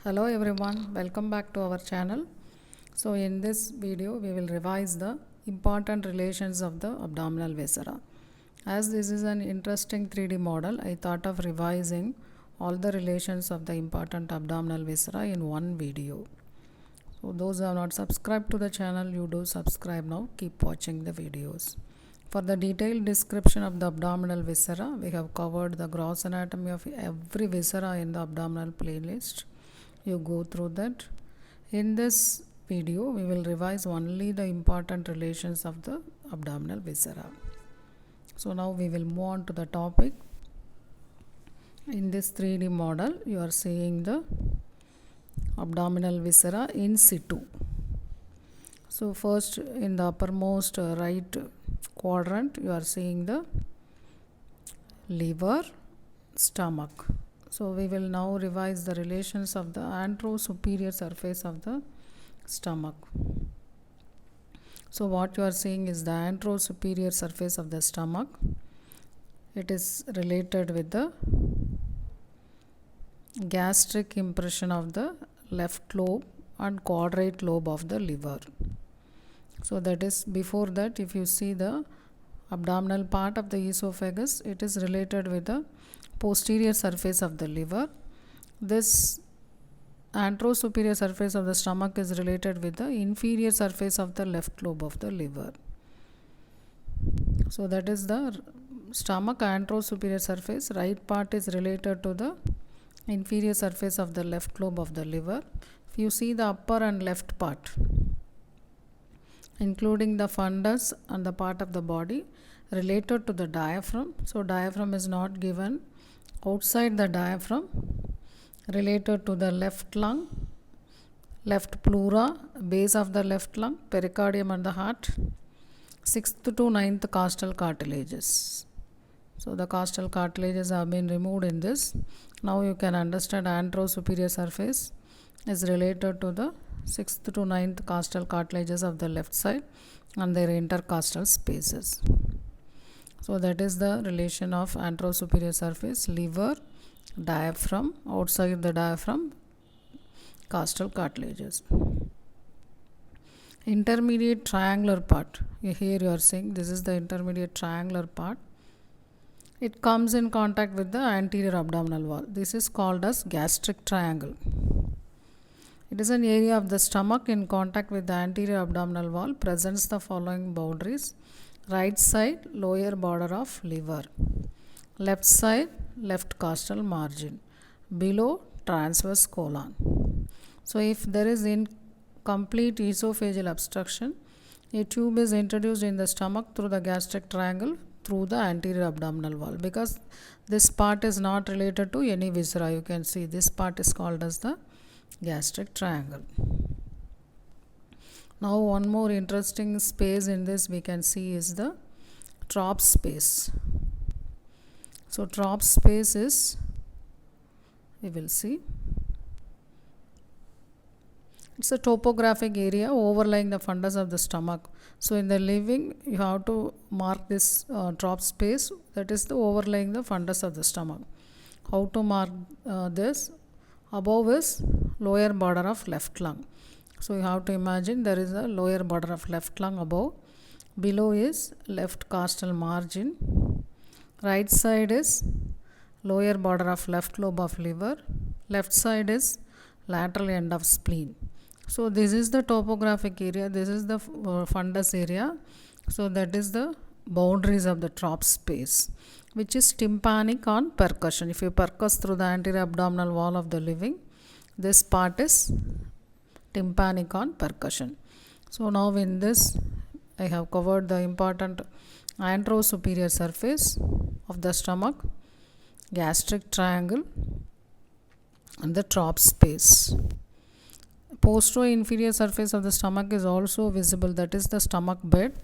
Hello everyone, welcome back to our channel. So in this video we will revise the important relations of the abdominal viscera. As this is an interesting 3D model, I thought of revising all the relations of the important abdominal viscera in one video. So those who have not subscribed to the channel, you do subscribe now. Keep watching the videos. For the detailed description of the abdominal viscera, we have covered the gross anatomy of every viscera in the abdominal playlist. You go through that. In this video, we will revise only the important relations of the abdominal viscera. So now we will move on to the topic. In this 3D model, you are seeing the abdominal viscera in situ. So first, in the uppermost right quadrant, you are seeing the liver, stomach. So we will now revise the relations of the anterosuperior surface of the stomach. So what you are seeing is the anterosuperior surface of the stomach. It is related with the gastric impression of the left lobe and quadrate lobe of the liver. So that is, before that, if you see the abdominal part of the esophagus, it is related with the posterior surface of the liver. This anterosuperior surface of the stomach is related with the inferior surface of the left lobe of the liver. So that is the stomach anterosuperior surface. Right part is related to the inferior surface of the left lobe of the liver. If you see the upper and left part, including the fundus and the part of the body related to the diaphragm. So diaphragm is not given. Outside the diaphragm, related to the left lung, left pleura, base of the left lung, pericardium and the heart, 6th to 9th costal cartilages. So the costal cartilages have been removed in this. Now you can understand anterosuperior surface is related to the 6th to 9th costal cartilages of the left side and their intercostal spaces. So that is the relation of anterosuperior surface, liver, diaphragm, outside the diaphragm, costal cartilages. Intermediate triangular part, here you are seeing this is the intermediate triangular part. It comes in contact with the anterior abdominal wall. This is called as gastric triangle. It is an area of the stomach in contact with the anterior abdominal wall, presents the following boundaries. Right side, lower border of liver. Left side, left costal margin. Below, transverse colon. So if there is incomplete esophageal obstruction, a tube is introduced in the stomach through the gastric triangle through the anterior abdominal wall. Because this part is not related to any viscera, you can see this part is called as the gastric triangle. Now one more interesting space in this we can see is the trough space. So trough space is, we will see, it's a topographic area overlying the fundus of the stomach. So in the living you have to mark this trough space, that is the overlying the fundus of the stomach. How to mark this? Above is lower border of left lung. So you have to imagine there is a lower border of left lung above. Below is left costal margin. Right side is lower border of left lobe of liver. Left side is lateral end of spleen. So this is the topographic area. This is the fundus area. So that is the boundaries of the trough space, which is tympanic on percussion. If you percuss through the anterior abdominal wall of the living, this part is tympanic on percussion. So now in this I have covered the important anterosuperior surface of the stomach, gastric triangle and the trough space. Postero-inferior surface of the stomach is also visible, that is the stomach bed.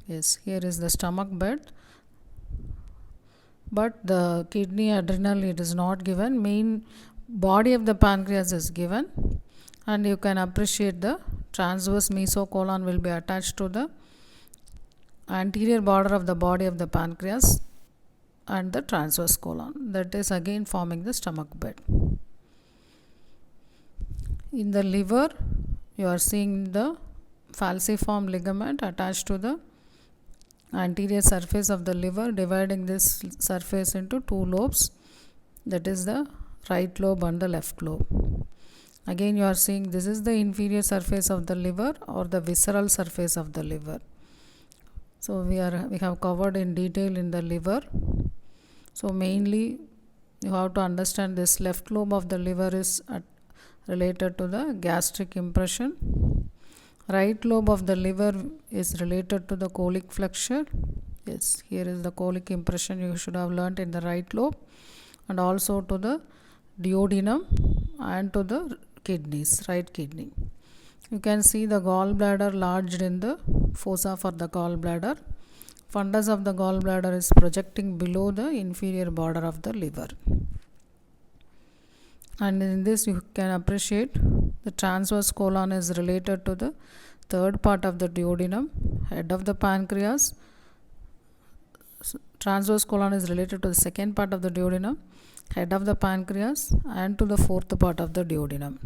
Yes, here is the stomach bed, but the kidney, adrenal, it is not given. Main body of the pancreas is given, and you can appreciate the transverse mesocolon will be attached to the anterior border of the body of the pancreas and the transverse colon, that is again forming the stomach bed. In the liver, you are seeing the falciform ligament attached to the anterior surface of the liver, dividing this surface into two lobes, that is the right lobe and the left lobe. Again, you are seeing this is the inferior surface of the liver or the visceral surface of the liver. So we have covered in detail in the liver. So mainly you have to understand this left lobe of the liver is related to the gastric impression. Right lobe of the liver is related to the colic flexure. Yes, here is the colic impression you should have learnt in the right lobe, and also to the duodenum and to the kidneys, right kidney. You can see the gallbladder lodged in the fossa for the gallbladder. Fundus of the gallbladder is projecting below the inferior border of the liver. And in this you can appreciate the transverse colon is related to the third part of the duodenum, head of the pancreas. Transverse colon is related to the second part of the duodenum, head of the pancreas, and to the fourth part of the duodenum.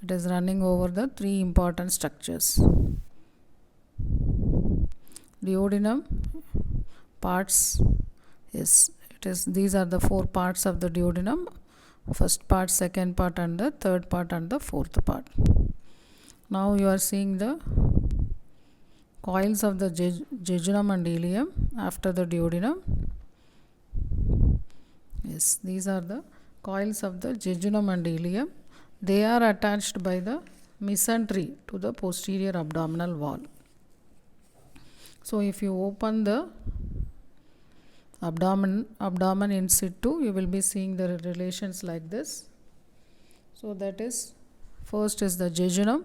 It is running over the three important structures. Duodenum parts these are the four parts of the duodenum: first part, second part, and the third part, and the fourth part. Now you are seeing the coils of the jejunum and ileum after the duodenum. Yes, these are the coils of the jejunum and ileum. They are attached by the mesentery to the posterior abdominal wall. So if you open the abdomen in situ, you will be seeing the relations like this. So that is, first is the jejunum,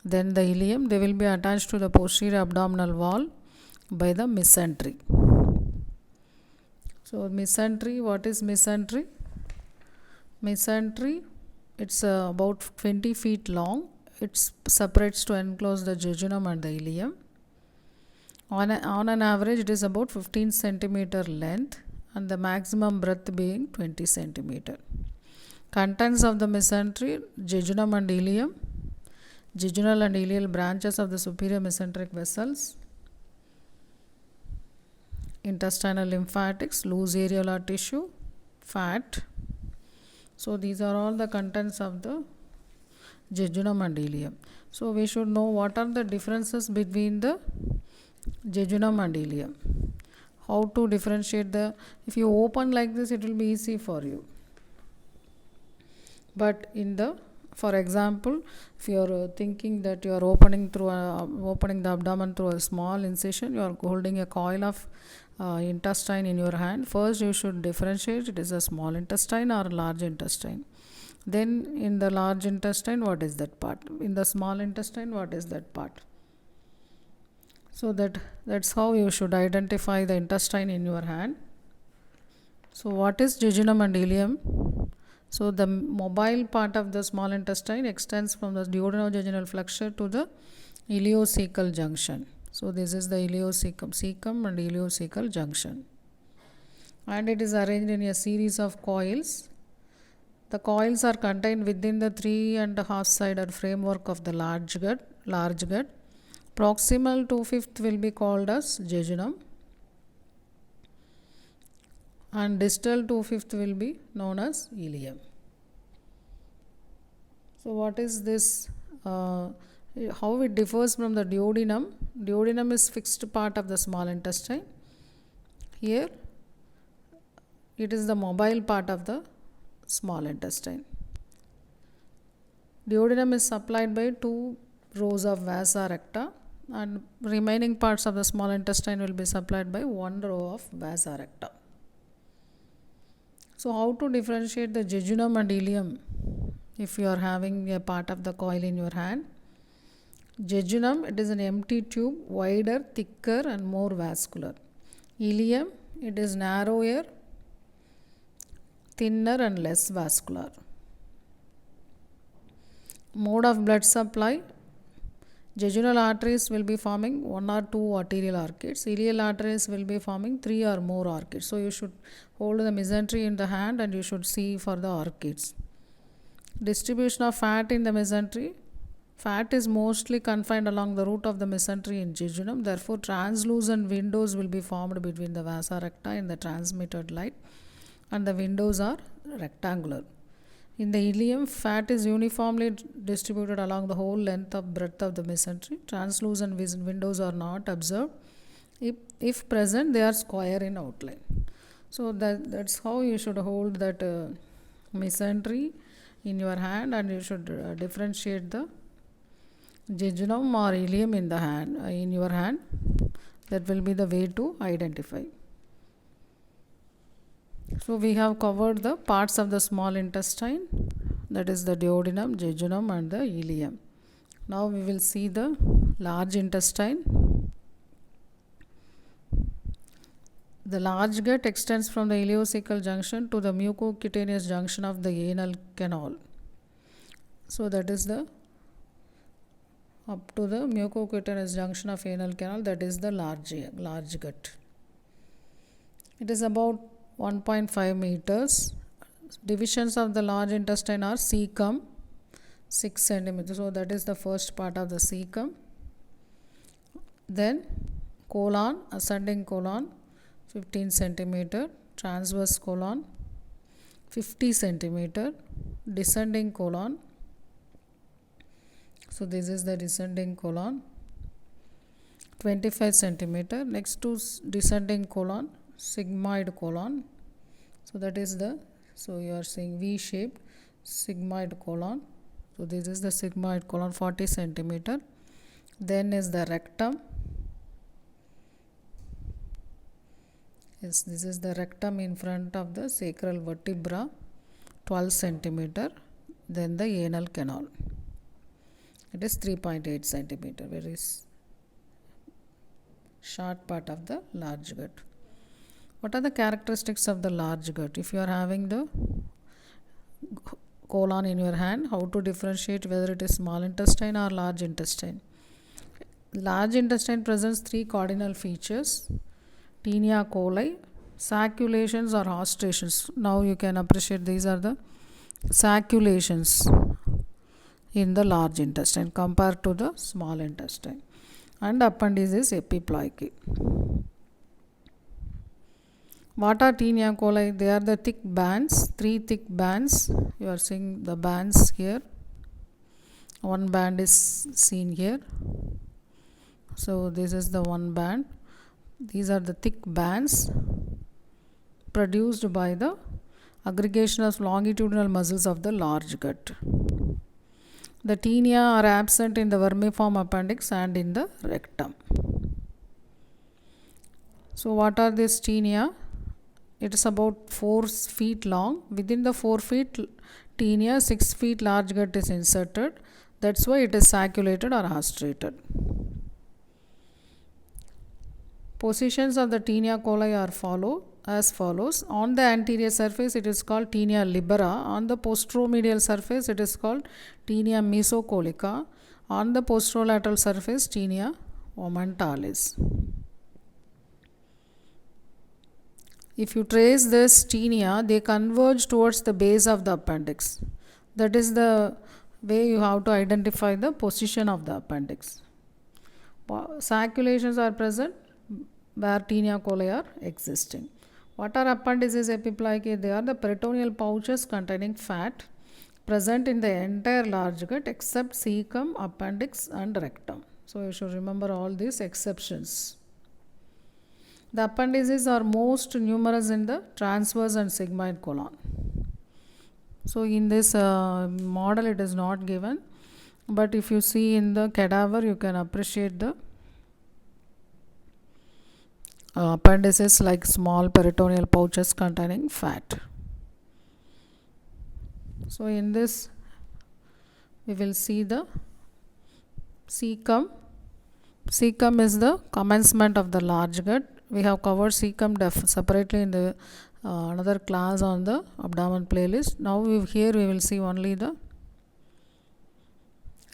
then the ileum. They will be attached to the posterior abdominal wall by the mesentery. So mesentery, what is mesentery? Mesentery, it's about 20 feet long. It separates to enclose the jejunum and the ileum. On an average, it is about 15 centimeter length, and the maximum breadth being 20 centimeter. Contents of the mesentery: jejunum and ileum, jejunal and ileal branches of the superior mesenteric vessels, intestinal lymphatics, loose areolar tissue, fat. So these are all the contents of the jejunum and ileum. So we should know what are the differences between the jejunum and ileum. How to differentiate if you open like this, it will be easy for you. But for example, if you are thinking that you are opening the abdomen through a small incision, you are holding a coil of intestine in your hand. First you should differentiate it is a small intestine or large intestine. Then in the large intestine, what is that part? In the small intestine, what is that part? So that's how you should identify the intestine in your hand. So what is jejunum and ileum? So the mobile part of the small intestine extends from the duodenojejunal flexure to the ileocecal junction. So this is the cecum and ileocecal junction. And it is arranged in a series of coils. The coils are contained within the 3.5 sided framework of the large gut. Proximal to fifth will be called as jejunum, and distal to fifth will be known as ileum. So what is this? How it differs from the duodenum? Duodenum is fixed part of the small intestine. Here it is the mobile part of the small intestine. Duodenum is supplied by 2 rows of vasa recta, and remaining parts of the small intestine will be supplied by 1 row of vasa recta. So how to differentiate the jejunum and ileum if you are having a part of the coil in your hand? Jejunum, it is an empty tube, wider, thicker and more vascular. Ileum, it is narrower, thinner and less vascular. Mode of blood supply: jejunal arteries will be forming 1 or 2 arterial arcades. Ileal arteries will be forming 3 or more arcades. So you should hold the mesentery in the hand and you should see for the arcades. Distribution of fat in the mesentery. Fat is mostly confined along the root of the mesentery in jejunum. Therefore, translucent windows will be formed between the vasa recta and the transmitted light, and the windows are rectangular. In the ileum, fat is uniformly distributed along the whole length of breadth of the mesentery. Translucent windows are not observed. If present, they are square in outline. So that's how you should hold that mesentery in your hand, and you should differentiate the jejunum or ileum in the hand in your hand. That will be the way to identify. So we have covered the parts of the small intestine, that is the duodenum, jejunum and the ileum. Now we will see the large intestine. The large gut extends from the ileocecal junction to the mucocutaneous junction of the anal canal. So that is the up to the mucocutaneous junction of anal canal, that is the large gut. It is about 1.5 meters. Divisions of the large intestine are cecum 6 centimeters. So that is the first part of the cecum. Then colon, ascending colon 15 centimeter, transverse colon 50 centimeter, descending colon. So this is the descending colon 25 centimeter. Next to descending colon, sigmoid colon. So that is the, so you are seeing V shaped sigmoid colon. So this is the sigmoid colon 40 centimeter. Then is the rectum. Yes, this is the rectum in front of the sacral vertebra 12 centimeter. Then the anal canal. It is 3.8 centimeter, very short part of the large gut. What are the characteristics of the large gut? If you are having the colon in your hand, how to differentiate whether it is small intestine or large intestine? Large intestine presents 3 cardinal features: tinea coli, sacculations or ostrations. Now you can appreciate these are the sacculations in the large intestine compared to the small intestine. And appendix is epiploiky. What are tinea coli? They are the thick bands, 3 thick bands. You are seeing the bands here. One band is seen here. So this is the one band. These are the thick bands produced by the aggregation of longitudinal muscles of the large gut. The tinea are absent in the vermiform appendix and in the rectum. So what are these tinea? It is about 4 feet long. Within the 4 feet tinea, 6 feet large gut is inserted. That's why it is sacculated or ostrated. Positions of the tinea coli are as follows. On the anterior surface, it is called tinea libera. On the posteromedial surface, it is called tinea mesocolica. On the posterolateral surface, tinea omentalis. If you trace this tinea, they converge towards the base of the appendix. That is the way you have to identify the position of the appendix. Sacculations are present where tinea coli are existing. What are appendices epiploiky? They are the peritoneal pouches containing fat present in the entire large gut except cecum, appendix and rectum. So you should remember all these exceptions. The appendices are most numerous in the transverse and sigmoid colon. So in this model it is not given, but if you see in the cadaver you can appreciate the appendices like small peritoneal pouches containing fat. So in this we will see the cecum. Cecum is the commencement of the large gut. We have covered cecum separately in the another class on the abdomen playlist. Now here we will see only the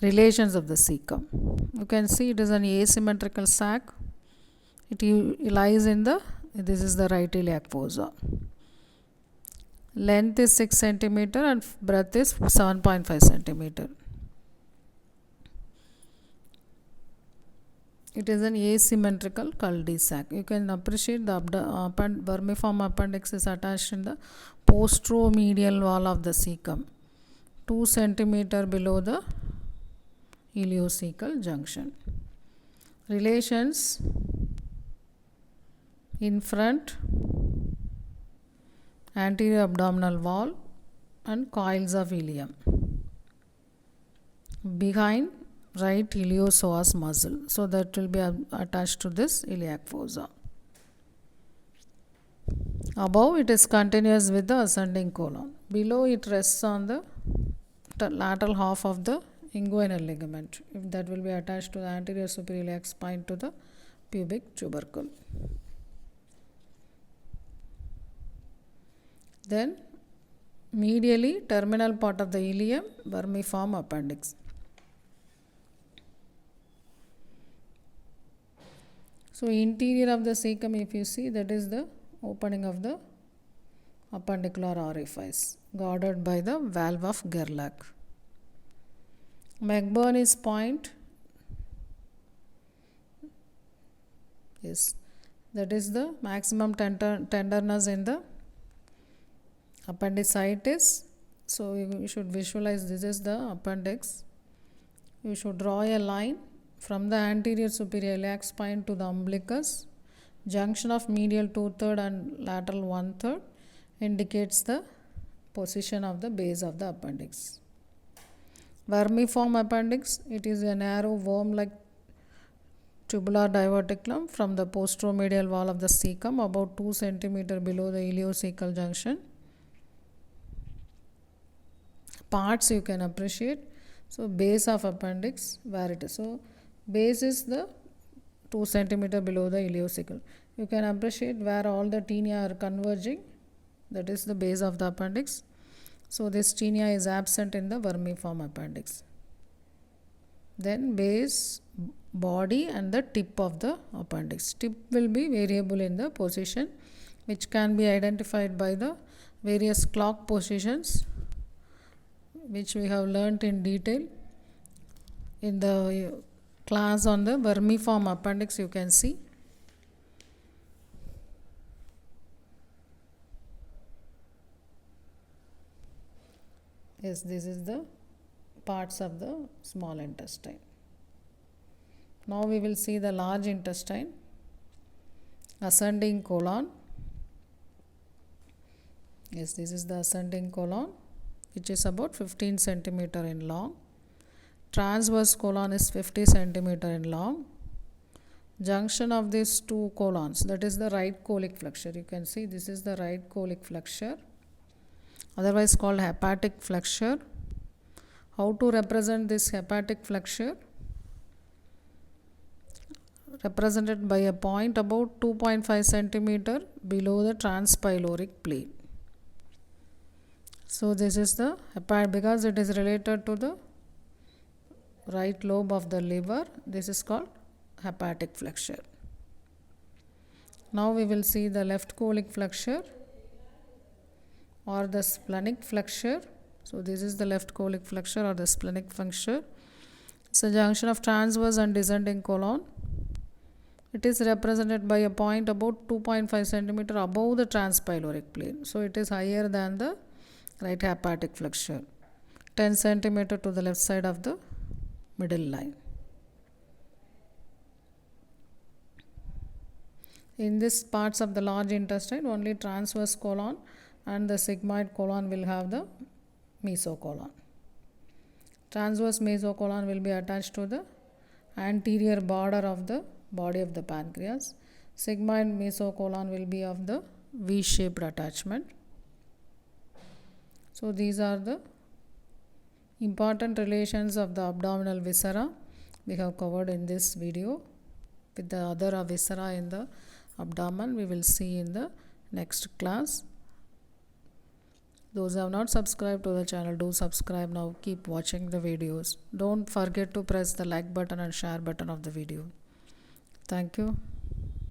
relations of the cecum. You can see it is an asymmetrical sac. It lies in the, this is the right iliac fossa. Length is 6 centimeter and breadth is 7.5 centimeter. It is an asymmetrical cul-de-sac. You can appreciate the vermiform appendix is attached in the posteromedial wall of the cecum, 2 centimeter below the ileocecal junction. Relations in front, anterior abdominal wall and coils of ilium. Behind, right iliopsoas muscle. So that will be attached to this iliac fossa. Above it is continuous with the ascending colon. Below it rests on the lateral half of the inguinal ligament. If that will be attached to the anterior superior iliac spine to the pubic tubercle. Then medially terminal part of the ilium, vermiform appendix. So interior of the cecum, if you see, that is the opening of the appendicular orifice guarded by the valve of Gerlach. McBurn is point. Yes, that is the maximum tenderness in the appendicitis. So you should visualize this is the appendix. You should draw a line from the anterior superior iliac spine to the umbilicus. Junction of medial 2/3 and lateral 1/3 indicates the position of the base of the appendix. Vermiform appendix, it is a narrow worm-like tubular diverticulum from the posteromedial wall of the cecum about 2 centimeter below the ileocecal junction. Parts you can appreciate. So base of appendix, where it is. So base is the 2 centimeter below the ileocecal. You can appreciate where all the tinea are converging. That is the base of the appendix. So this tinea is absent in the vermiform appendix. Then base, body and the tip of the appendix. Tip will be variable in the position, which can be identified by the various clock positions, which we have learnt in detail in the class on the vermiform appendix. You can see. Yes, this is the parts of the small intestine. Now we will see the large intestine. Ascending colon. Yes, this is the ascending colon, which is about 15 centimeter in long. Transverse colon is 50 centimeter in long. Junction of these two colons, that is the right colic flexure. You can see this is the right colic flexure, otherwise called hepatic flexure. How to represent this hepatic flexure? Represented by a point about 2.5 centimeter below the transpyloric plane. So this is the hepatic, because it is related to the right lobe of the liver. This is called hepatic flexure. Now we will see the left colic flexure or the splenic flexure. So this is the left colic flexure or the splenic flexure. It's a junction of transverse and descending colon. It is represented by a point about 2.5 centimeter above the transpyloric plane. So it is higher than the right hepatic flexure. 10 centimeter to the left side of the middle line. In this parts of the large intestine, only transverse colon and the sigmoid colon will have the mesocolon. Transverse mesocolon will be attached to the anterior border of the body of the pancreas. Sigmoid mesocolon will be of the V-shaped attachment. So these are the important relations of the abdominal viscera we have covered in this video. With the other viscera in the abdomen, we will see in the next class. Those who have not subscribed to the channel, do subscribe now. Keep watching the videos. Don't forget to press the like button and share button of the video. Thank you.